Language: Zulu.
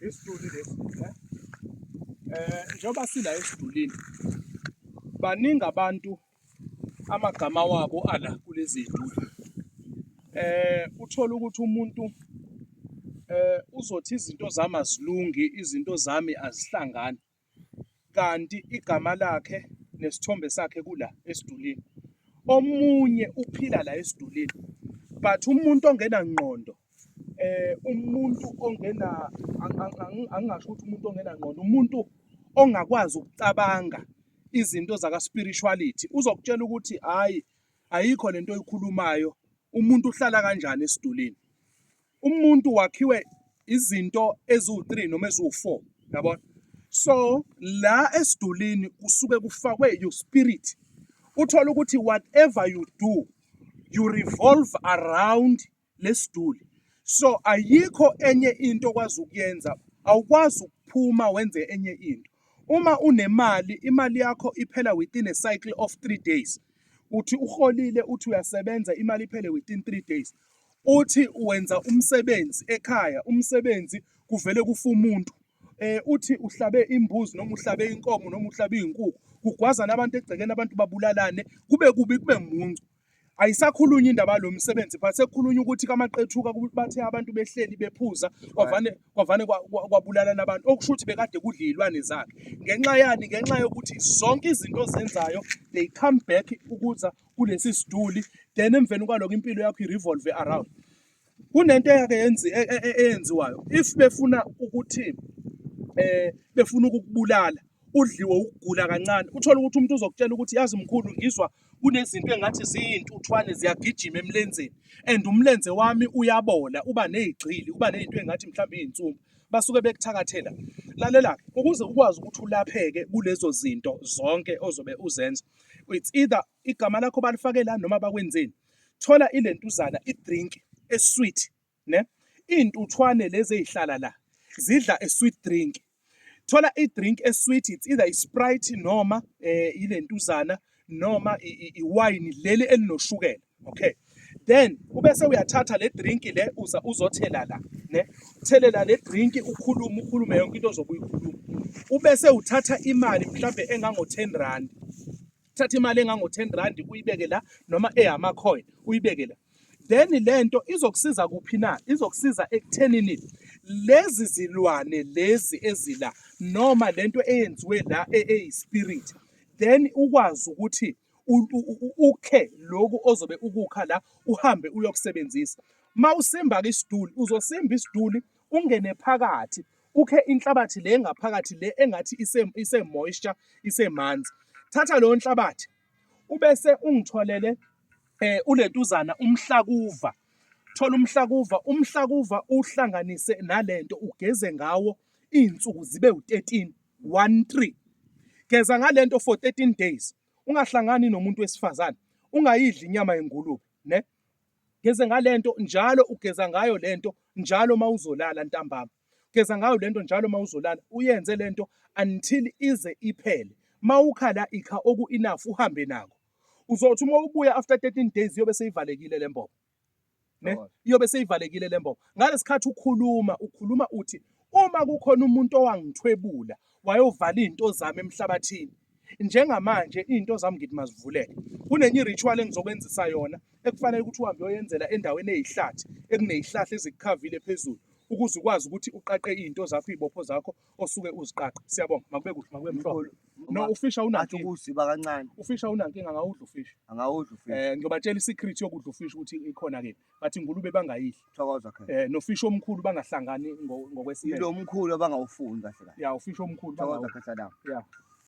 Isiduli lesi njengoba sila esidulini baningi abantu amagama wabo ala kulezi ziduli. Uthola ukuthi umuntu uzothi izinto zami azilungi, izinto zami azihlangani, kanti igama lakhe nesithombe sakhe kula esidulini. Omunye uphila la esidulini, but umuntu ongena ngqondo, umuntu ongena angingasho ukuthi umuntu ongena ngqondo, umuntu ongakwazi ukucabanga izinto zaka-spirituality uzokutshela ukuthi hhayi, ayikho lento oyikhulumayo. Umuntu uhlala kanjani esidulini? Umuntu wakhiwe izinto eziwu-3 noma eziwu-4, yabona? So la esidulini kusuke kufakwe your spirit. Uthola ukuthi whatever you do, you revolve around lesiduli. So ayikho enye into okwazi ukuyenza, awukwazi ukuphuma wenze enye into. Uma unemali, imali yakho iphela within a cycle of 3 days. Uthi uholile, uthi uyasebenza, imali iphele within 3 days. Uthi uwenza umsebenzi ekhaya, umsebenzi kuvele kufa umuntu. Uthi uhlabe imbuzi noma uhlabe inkomo noma uhlabe izinkukhu, kugwaza nabantu egcekeni, abantu babulalane, kube kubi, kube muncu. Ayisakhulunywa indaba lo msebenzi, but sekukhulunywa ukuthi kamaqethuka bathe abantu behleli bephuza kwavane kwabulalana abantu, okusho ukuthi bekade kudla iy'lwane zakhe. Ngenxa yani? Ngenxa yokuthi zonke izinto ozenzayo they come back ukuza kulesi siduli, then emveni kwalokho impilo yakho i-revolve around. Kunento eyenziwayo, if befuna ukuthi befuna ukukubulala, udliwe ukugula kancane, uthola ukuthi umuntu uzokutshela ukuthi yazi mkhulu, ngizwa kunezinto engathi ziyintuthwane ziyagijima emlenzeni, and umlenze wami uyabola, uba ney'gcili, uba ney'nto engathi mhlawumbe iy'nsumbu, basuke bekuthakathela. Lalela-ke, ukuze ukwazi ukuthi ulapheke kulezo zinto zonke ozobe uzenza, it's either igama lakho balifake la noma bakwenzeni. Thola ilentuzana, i-drink e-sweet, ne? Iy'ntuthwane lezi ey'hlala la zidla a-sweet drink. Thola i-drink e-sweet, it's either i-Sprite noma ilentuzana noma iwayini leli elinoshukela, okay? Then ubese uyathatha le drink le uzothela la, ne? Uthelela le drink, ukhulume yonke into ozobe uyikhuluma. Ubese uthatha imali mhlambe engango-10 rand. Uthatha imali engango-10 rand uyibeke la noma eyama-coin uyibeke la. Then lento izokusiza kuphi na? Izokusiza ekuthenini lezi zilwane lezi ezila noma lento eyenziwe la eyispirit, then ukwazi ukuthi ukhe lokhu ozobe ukukha la uhambe uyokusebenzisa. Ma usimba-ke isiduli, uzosimba isiduli ungene phakathi, ukhe inhlabathi le ngaphakathi le engathi ise-moisture, isemanzi. Thatha leyo nhlabathi ubese ungitholele ulentuzana umhlakuva. Thola umhlakuva uhlanganise nalento, ugeze ngawo iy'nsuku zibe u-13, 1-3. Geza ngalento for 13 days. Ungahlangani nomuntu wesifazane, ungayidli inyama yengulube, ne? Geze ngalento njalo, ugeza ngayo lento njalo mawuzolala ntambama. Geza ngayo lento njalo mawuzolala, uyenze lento until ize iphele. Mawukhala ikha oku-enough uhambe nako. Uzothi uma ubuya after 13 days iyobe seyivalekile le mbobo. Ne? Iyobe seyivalekile le mbobo. Ngalesikhathi ukhuluma uthi uma kukhona umuntu owangithwebula wayovala izinto zami emhlabathini, njengamanje izinto zami ngithi mazivuleke. Kunenye ritual engizokwenzisa yona ekufanele ukuthi uhambe uyoyenzela endaweni eyihlathi, ekuney'hlahla ezikukhavile phezulu, ukuze ukwazi ukuthi uqaqe izinto zakho, izibopho zakho osuke uziqaqa. Siyabonga, makube kuhle, makube mhlolo. No, ufisha unankinga. Ukusiba kancane. Ufisha unankinga, angawudla ufisha. Angawudla ufisha. Ngiyobatshela i-secret yokudla ufisha ukuthi ikhona ke. Bathi ingulube bangayidli. Thokoza khe. Nofisha omkhulu bangahlangani ngokwesimeme. Yilo omkhulu abangawufuni kahle kahle. Ya, ufisha omkhulu bangawudla. Ya.